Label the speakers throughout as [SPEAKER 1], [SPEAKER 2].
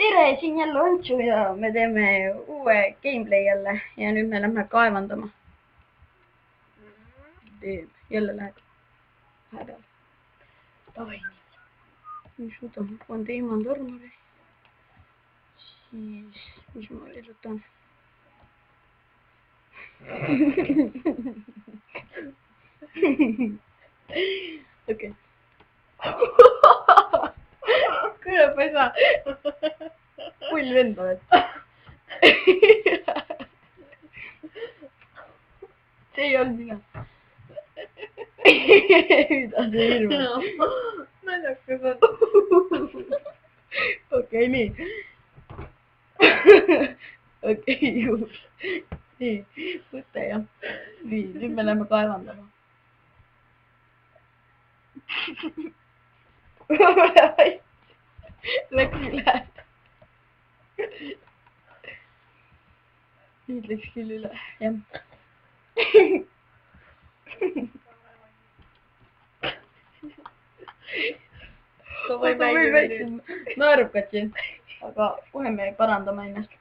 [SPEAKER 1] tere, siin jälle Antsu ja me teeme uue gameplay jälle ja nüüd me lähme kaevandama. Jälle läheb peal. Davai nii. Nüüd suudame panna teemand armuri. Siis, mis ma veel võtan? Okei. Kõlab ei saa. Pull vend oled. See ei olnud mina. Mida see hirmus?
[SPEAKER 2] Naljakas on.
[SPEAKER 1] Okei, nii. Okei, juhus. Nii, võta jah. Nii, nüüd me läheme kaevandama. Läks üle. Nüüd läks küll üle, jah. Naerukad siin, aga kohe me parandame ennast.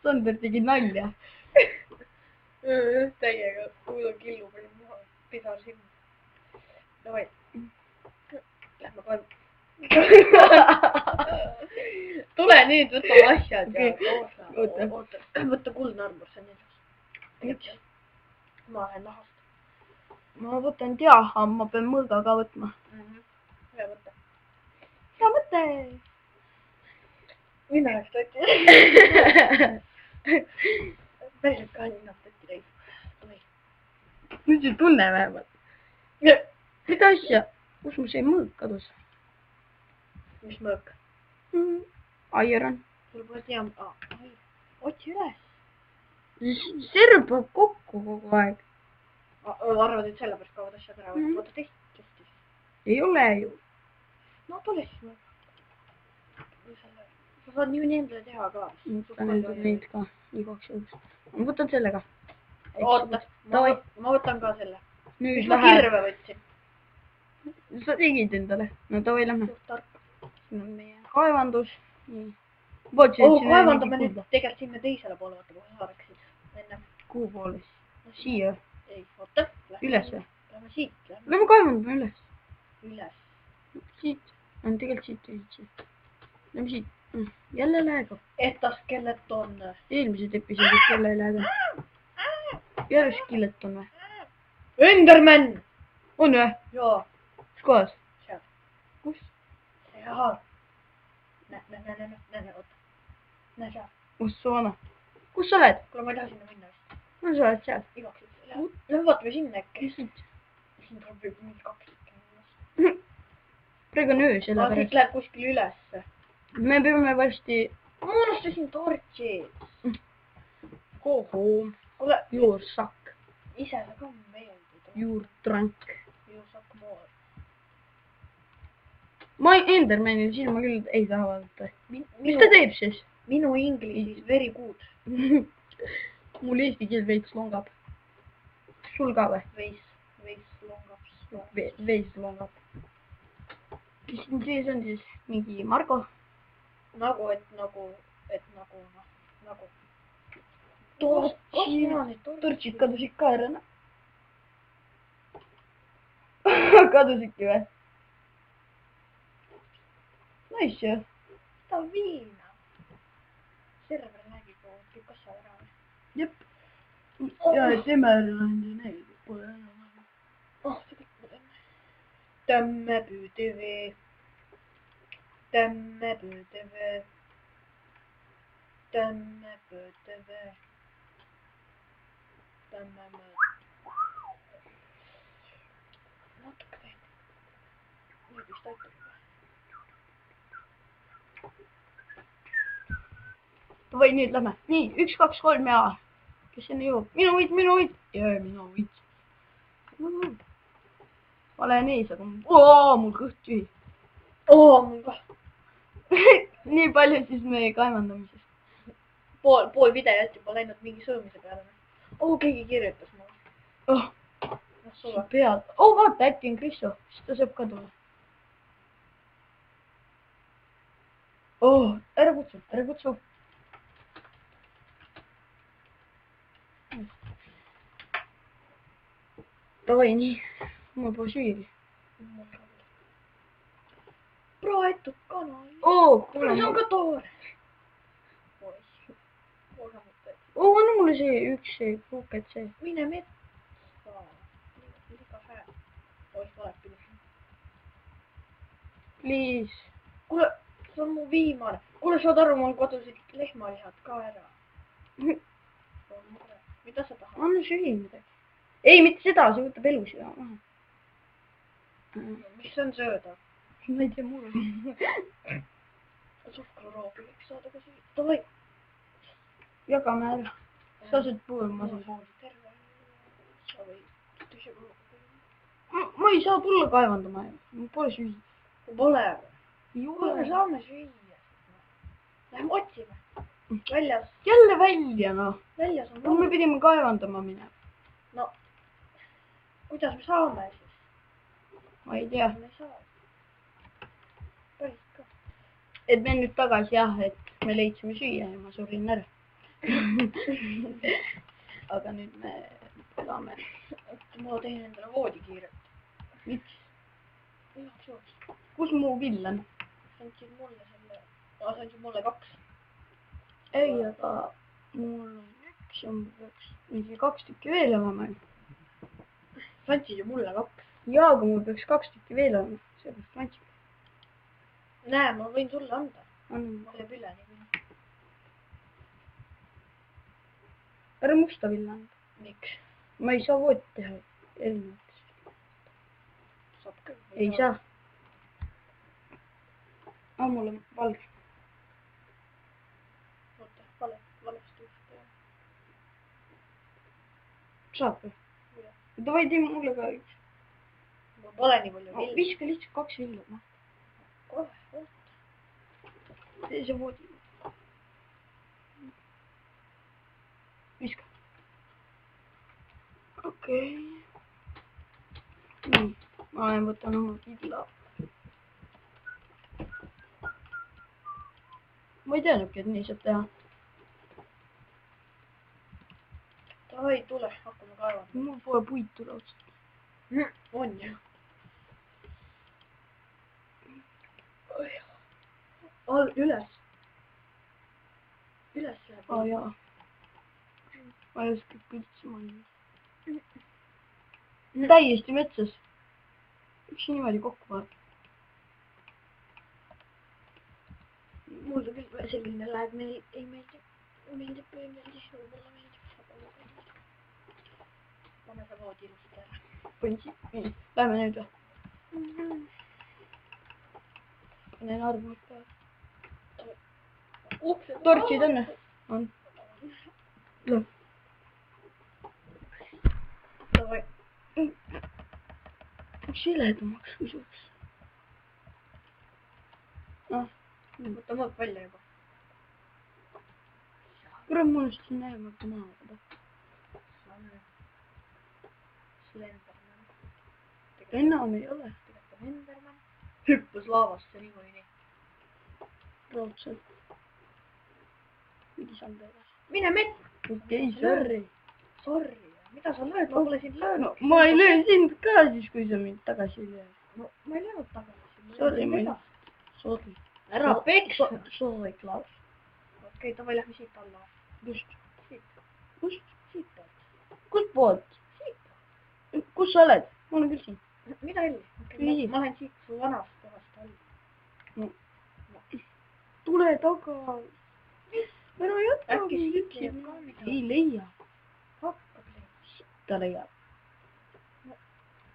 [SPEAKER 1] Sander tegi nalja.
[SPEAKER 2] Täiega kuuda killu pani maha, pisar sinna. Davai. Lähme kohe. Tule nüüd, võtame asjad ja oota. Võtta kuldne armur, see on neljas. Ma lähen nahast.
[SPEAKER 1] Ma võtan teaha, ma pean mõõga ka võtma.
[SPEAKER 2] Hea mõte.
[SPEAKER 1] Hea mõte!
[SPEAKER 2] Mina läks toti. Päriselt ka hinnad toti täis.
[SPEAKER 1] Nüüd see tunne vähemalt. Mida asja? Kus mul see mõõg kadus?
[SPEAKER 2] Mis mõõk?
[SPEAKER 1] Iron.
[SPEAKER 2] Sul pole tea... Otsi üles.
[SPEAKER 1] Serbab kokku kogu aeg.
[SPEAKER 2] Arvad, et sellepärast kaovad asjad ära. Oota testis.
[SPEAKER 1] Ei ole ju.
[SPEAKER 2] No tule siis. Sa saad nii endale teha ka.
[SPEAKER 1] Võtan neid ka igaks juhuks. Ma võtan selle ka.
[SPEAKER 2] Oota, ma võtan ka selle.
[SPEAKER 1] Nüüd
[SPEAKER 2] ma kirve võtsin.
[SPEAKER 1] Sa tegid endale. No tavai lähme. Siin on meie kaevandus.
[SPEAKER 2] Kaevandame nüüd tegelikult sinna teisele poole, vaata kohe saareksid. Enne.
[SPEAKER 1] Kuhu poole siis? Siia?
[SPEAKER 2] Ei, oota.
[SPEAKER 1] Üles või?
[SPEAKER 2] Lähme siit.
[SPEAKER 1] Lähme kaevandame üles.
[SPEAKER 2] Üles.
[SPEAKER 1] Siit. On tegelikult siit. Lähme siit. Jälle lähega.
[SPEAKER 2] Etaskeleton.
[SPEAKER 1] Eelmised episoodid jälle ei lähega. Jälle skeleton või?
[SPEAKER 2] Enderman!
[SPEAKER 1] On või?
[SPEAKER 2] Joo.
[SPEAKER 1] Kus kohas?
[SPEAKER 2] Seal.
[SPEAKER 1] Kus?
[SPEAKER 2] Seal. Näe, oota. Näe seal.
[SPEAKER 1] Kus su vana? Kus sa oled?
[SPEAKER 2] Kuule, ma ei taha sinna minna vist.
[SPEAKER 1] No sa oled seal.
[SPEAKER 2] Igaks juhuks. Lähme vaatame sinna äkki. Siin tuleb juba mingi 2 tükki.
[SPEAKER 1] Praegu on öö selle pärast.
[SPEAKER 2] Siit läheb kuskil ülesse.
[SPEAKER 1] Me peame varsti...
[SPEAKER 2] Ma unustasin tortsi.
[SPEAKER 1] Go home.
[SPEAKER 2] Kuule.
[SPEAKER 1] Your suck.
[SPEAKER 2] Ise sa ka meeldid.
[SPEAKER 1] Your drunk.
[SPEAKER 2] Your suck more.
[SPEAKER 1] Ma Endermanil silma küll ei taha vaadata. Mis ta teeb siis?
[SPEAKER 2] Minu inglis is very good.
[SPEAKER 1] Mul eesti keel veits longab. Sul ka või?
[SPEAKER 2] Veits longab.
[SPEAKER 1] Veits longab. Mis siin sees on siis? Mingi Margo? Nagu. Tortsid kadusid ka ära, noh. Kadusidki või? Nice ju.
[SPEAKER 2] Seda on viina. Server räägib, kõik asjad ära.
[SPEAKER 1] Jep. Ja temer on neid. Pole enam.
[SPEAKER 2] See kõik ma teeme. Tõmmepüütv. Natuke teen. Nüüd vist aitab.
[SPEAKER 1] Või nüüd lähme. Nii, 1, 2, 3 ja... Kes sinna jõuab? Minu võit! Jaa, minu võit. Vale neis, aga... Mul kõht tühi.
[SPEAKER 2] Mul ka.
[SPEAKER 1] Nii palju siis meie kaevandamisest.
[SPEAKER 2] Pool videot juba läinud mingi söömise peale. Keegi kirjutas mulle.
[SPEAKER 1] Sa pead. Vaata, äkki on Kristo. Siis ta saab ka tulla. Oh, ära kutsu, ära kutsu. Davai, nii. Mul pole süüagi.
[SPEAKER 2] Praetud kanal.
[SPEAKER 1] Kuule,
[SPEAKER 2] see on ka toore.
[SPEAKER 1] anna mulle see üks see puuket see.
[SPEAKER 2] Mine metsa. Liiga hää. Ois valet pidi.
[SPEAKER 1] Please.
[SPEAKER 2] Kuule, see on mu viimane. Kuule, saad aru, mul kodusid lehmalihad ka ära. Mida sa tahad?
[SPEAKER 1] Anna süüa midagi. Ei, mitte seda, see võtab elusid.
[SPEAKER 2] Mis on sööda?
[SPEAKER 1] Ma ei tea, mul on.
[SPEAKER 2] Suhkruroobi võiks saada ka süüa. Davai.
[SPEAKER 1] Jagame ära. Sa sööd pool, ma söön.
[SPEAKER 2] Terve. Sa või tühja pool.
[SPEAKER 1] Ma ei saa tulla kaevandama. Mul pole süüa.
[SPEAKER 2] Pole.
[SPEAKER 1] Ei
[SPEAKER 2] Kuule,
[SPEAKER 1] ole.
[SPEAKER 2] me saame süüa. Lähme otsime. Väljas.
[SPEAKER 1] Jälle välja, noh.
[SPEAKER 2] Väljas on
[SPEAKER 1] No me pidime kaevandama minema.
[SPEAKER 2] No, kuidas me saame siis?
[SPEAKER 1] Ma ei tea.
[SPEAKER 2] Me ei saa. Päris ka.
[SPEAKER 1] Et me nüüd tagasi jah, et me leidsime süüa ja ma surin ära. Aga nüüd me elame.
[SPEAKER 2] Ma teen endale voodi kiirelt.
[SPEAKER 1] Miks?
[SPEAKER 2] Igaks juhuks.
[SPEAKER 1] Kus mu vill on?
[SPEAKER 2] Sa andsid mulle selle. Sa andsid mulle 2.
[SPEAKER 1] Ei, aga mul on üks ja mul peaks mingi 2 tükki veel olema.
[SPEAKER 2] Sa andsid ju mulle 2.
[SPEAKER 1] Jaa, aga mul peaks 2 tükki veel olema. Seepärast ma andsin.
[SPEAKER 2] Näe, ma võin sulle anda.
[SPEAKER 1] Anna.
[SPEAKER 2] Mul jääb üle nii palju.
[SPEAKER 1] Ära musta villa anda.
[SPEAKER 2] Miks?
[SPEAKER 1] Ma ei saa voodit teha erinevatest.
[SPEAKER 2] Saab küll.
[SPEAKER 1] Ei saa. Anna mulle valge.
[SPEAKER 2] Oota, valesti just.
[SPEAKER 1] Saab või? Davai, teeme mulle ka üks.
[SPEAKER 2] Mul pole nii palju vilja.
[SPEAKER 1] Viska lihtsalt 2 vilja.
[SPEAKER 2] Kohe, oota.
[SPEAKER 1] Tee see voodi. Viska. Okei. Nii, ma võtan oma villa. Ma ei teadnudki, et nii saab teha.
[SPEAKER 2] Davai, tule, hakkame kaevama.
[SPEAKER 1] Mul pole puitu raudselt.
[SPEAKER 2] On ju. Üles. Üles läheb.
[SPEAKER 1] Aa jaa. Ma ei oska üldse mõelda. Täiesti metsas. Üks niimoodi kokku vaata.
[SPEAKER 2] Mulle küll selline läheb, meil ei meeldi. Meeldib või ei meeldi, võib-olla meeldib. Pane see voodi ilusti ära.
[SPEAKER 1] Nii, lähme nüüd või? Panen arvud ka. Tortsid on või? On. Lõh.
[SPEAKER 2] Davai.
[SPEAKER 1] Siledamaks kui suuks.
[SPEAKER 2] Võta mõõk välja juba.
[SPEAKER 1] Kurat, mul on siin näemata maha.
[SPEAKER 2] Slenderman.
[SPEAKER 1] Enam ei ole.
[SPEAKER 2] Slenderman. Hüppes laavasse niimoodi.
[SPEAKER 1] Raudselt. Mingi saan teha.
[SPEAKER 2] Mine mett!
[SPEAKER 1] Okei, sorry.
[SPEAKER 2] Sorry. Mida sa lööd? Ma pole sind löönud.
[SPEAKER 1] Ma ei löö sind ka siis, kui sa mind tagasi ei löö.
[SPEAKER 2] No, ma ei löönud tagasi.
[SPEAKER 1] Sorry, ma ei. Sorry.
[SPEAKER 2] Ära peksa.
[SPEAKER 1] Sorry, Klaus.
[SPEAKER 2] Okei, davai, lähme siit alla.
[SPEAKER 1] Kust?
[SPEAKER 2] Siit.
[SPEAKER 1] Kust?
[SPEAKER 2] Siit poolt.
[SPEAKER 1] Kust poolt?
[SPEAKER 2] Siit.
[SPEAKER 1] Kus sa oled? Ma olen küll siin.
[SPEAKER 2] Mida Elli?
[SPEAKER 1] Nii.
[SPEAKER 2] Ma lähen siit su vanast kohast alla.
[SPEAKER 1] Tule taga. Ära jätta.
[SPEAKER 2] Äkki siit leiab ka midagi?
[SPEAKER 1] Ei leia.
[SPEAKER 2] Hakkab leidma.
[SPEAKER 1] Ta leiab.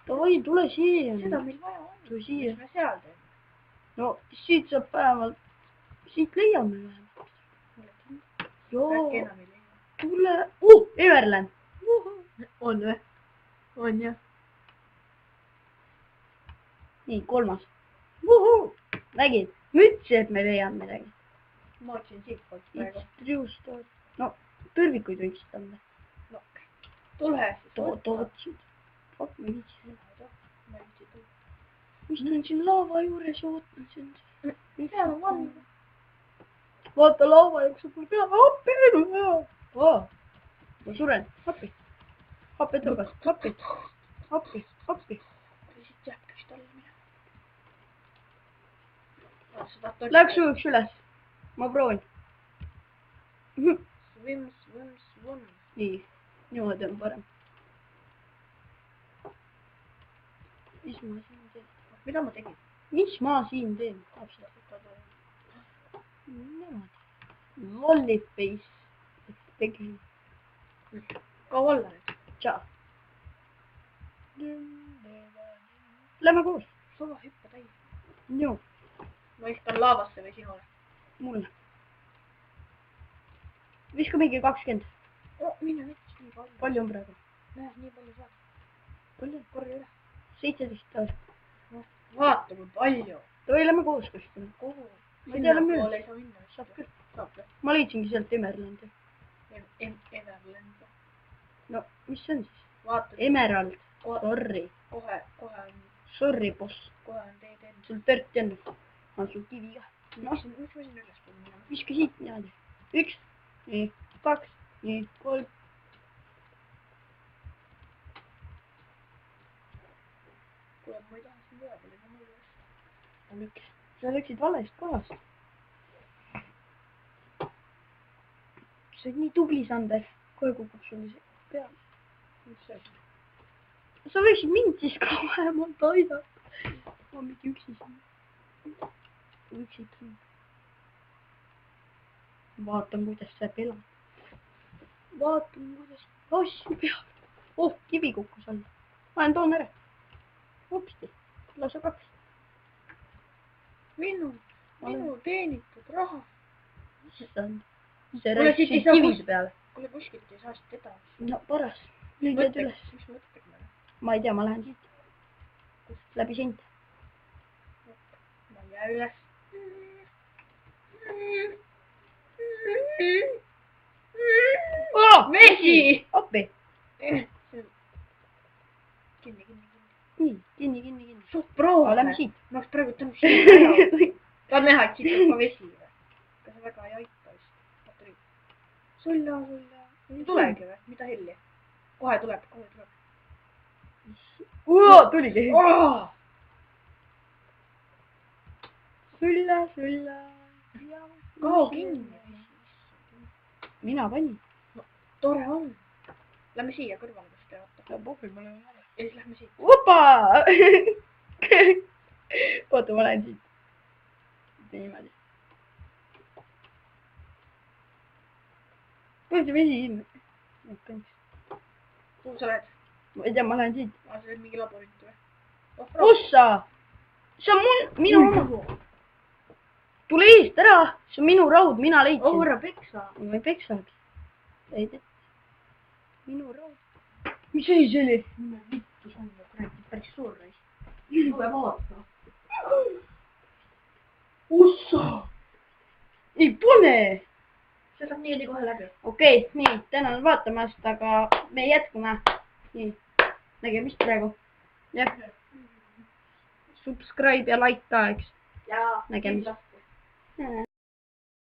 [SPEAKER 1] Davai, tule siia.
[SPEAKER 2] Seda meil vaja on.
[SPEAKER 1] Tule siia.
[SPEAKER 2] Mis me seal teeme?
[SPEAKER 1] No, siit saab päeval. Siit leiame vähemalt. Joo.
[SPEAKER 2] Äkki enam ei leia.
[SPEAKER 1] Tule. Everland.
[SPEAKER 2] On või? On jah.
[SPEAKER 1] Nii, 3. Nägid? Ma ütlesin, et me leiame midagi.
[SPEAKER 2] Ma otsin siit poolt praegu.
[SPEAKER 1] Triustad. No, tõrvikuid võiksid anda.
[SPEAKER 2] No, tule siis.
[SPEAKER 1] Tootsid. Fuck, ma viitsin.
[SPEAKER 2] Ma ei viitsi tulla.
[SPEAKER 1] Mis ta on siin laava juures ja ootan sind.
[SPEAKER 2] Seal on valmis.
[SPEAKER 1] vaata laua jookseb mul peale, appi! Ma suren, appi! Hapetõugas, appi! Appi! Appi!
[SPEAKER 2] siit jääbki vist alla mina.
[SPEAKER 1] Läks ujuks üles. Ma proovin.
[SPEAKER 2] Swim.
[SPEAKER 1] Nii, niimoodi on parem. Mis ma siin teen?
[SPEAKER 2] Mida ma tegin?
[SPEAKER 1] Mis ma siin teen? Niimoodi. Lolliface. Tegin.
[SPEAKER 2] Kaua olla nüüd?
[SPEAKER 1] Tšau. Lähme koos.
[SPEAKER 2] Suva hüppa täis.
[SPEAKER 1] Joo.
[SPEAKER 2] Ma viskan laavasse või sinule?
[SPEAKER 1] Mulle. Viska mingi 20.
[SPEAKER 2] Mine vets nii palju.
[SPEAKER 1] Palju on praegu?
[SPEAKER 2] Näe, nii palju saad.
[SPEAKER 1] Palju?
[SPEAKER 2] Korja üle.
[SPEAKER 1] 17 taas.
[SPEAKER 2] Vaata kui palju.
[SPEAKER 1] Toi, lähme koos kuskile.
[SPEAKER 2] Kuhu?
[SPEAKER 1] Ma ei tea, lähme üle.
[SPEAKER 2] Ei saa minna.
[SPEAKER 1] Saab küll.
[SPEAKER 2] Saab küll.
[SPEAKER 1] Ma leidsingi sealt Emeraldi.
[SPEAKER 2] Everland.
[SPEAKER 1] No, mis see on siis?
[SPEAKER 2] Vaata.
[SPEAKER 1] Emerald. Sorry.
[SPEAKER 2] Kohe on.
[SPEAKER 1] Sorry, boss.
[SPEAKER 2] Kohe on teed enne.
[SPEAKER 1] Sul törti on. On sul kivi ka.
[SPEAKER 2] Noh, mis ma siin üles tulin?
[SPEAKER 1] Viska siit niimoodi. 1, nii, 2, nii, 3.
[SPEAKER 2] Kuule, ma ei taha siin üleval ega mul üles.
[SPEAKER 1] Sa läksid valest kohast. Sa oled nii tubli, Sander. Kohe kukub sul peale.
[SPEAKER 2] Mis see asi?
[SPEAKER 1] Sa võiksid mind siis ka vähemalt aidata. Ma mingi üksi siin. Üksid siin. Vaatan, kuidas sa pelad. Vaatan, kuidas asju peab. Oh, kivi kukkus alla. Ma olen toon ära. Hopsti. Lase 2.
[SPEAKER 2] Minu teenitud raha.
[SPEAKER 1] Issand. See rääkis siis kivide peale.
[SPEAKER 2] Kuule, kuskilt ei saa siit edasi.
[SPEAKER 1] No, paras. Nüüd lähed üles.
[SPEAKER 2] Mis mõttega me?
[SPEAKER 1] Ma ei tea, ma lähen siit. Läbi sind.
[SPEAKER 2] Ma jää üles. Vesi!
[SPEAKER 1] Appi!
[SPEAKER 2] Kinni.
[SPEAKER 1] Nii, kinni.
[SPEAKER 2] Suht proova.
[SPEAKER 1] Lähme siit.
[SPEAKER 2] Ma oleks praegu tänu siia ära. Tahad näha, et siit on ka vesi või? Kas see väga ei aita vist? Sulla. Ei tulegi või? Mida helli? Kohe tuleb.
[SPEAKER 1] Tuligi. Sulla.
[SPEAKER 2] Kao kinni.
[SPEAKER 1] Mina panin.
[SPEAKER 2] Tore on. Lähme siia kõrvale, kus te vaata.
[SPEAKER 1] Pohvil ma lähen ära.
[SPEAKER 2] Ja siis lähme siit.
[SPEAKER 1] Opa! Oota, ma lähen siit. Niimoodi. Kus see vesi siin?
[SPEAKER 2] Kuhu sa lähed?
[SPEAKER 1] Ma ei tea, ma lähen siit.
[SPEAKER 2] Sa oled mingi laborant või?
[SPEAKER 1] Ossa! See on minu oma. Tule eest ära! See on minu raud, mina leidsin.
[SPEAKER 2] Oh, ära peksa.
[SPEAKER 1] Ma ei peksagi. Ei tea. Minu raud. Mis asi see oli?
[SPEAKER 2] Vittu see on kuradi päris suur reis. Tule vaata.
[SPEAKER 1] Ossa! Ei pane!
[SPEAKER 2] See saab niimoodi kohe läbi.
[SPEAKER 1] Okei, nii, tänan vaatamast, aga me jätkame. Nii, nägemist praegu. Jah. Subscribe ja like ka, eks?
[SPEAKER 2] Jaa.
[SPEAKER 1] Nägemist.